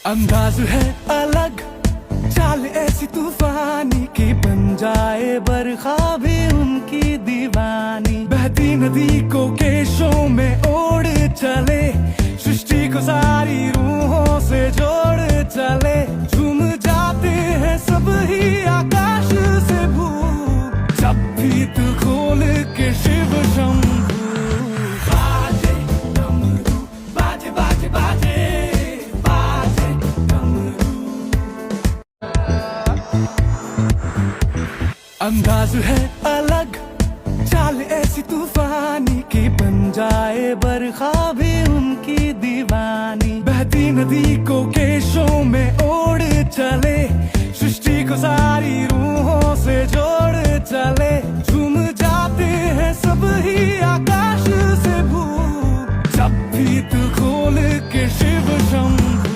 अंदाज है अलग, चाल ऐसी तूफानी कि बन जाए बरखा भी उनकी दीवानी। बहती नदी को केशों में ओढ़ चले, सृष्टि को सारी रूहों से जोड़ चले। झूम जाते हैं सब ही आकाश से भू, जब भी तू खोल के शिव शंभू। बाजे डमरू, बाजे बाजे बाजे बाजे डमरू। अंदाज है अलग, चाल ऐसी तूफानी कि बन जाए बरखा भी उनकी दीवानी। बहती नदी को केशों में ओढ़ चले, सृष्टि को सारी रूहों से जोड़ चले। झूम जाते हैं सब ही आकाश से भू, जब भी तू खोल के शिव शंभू।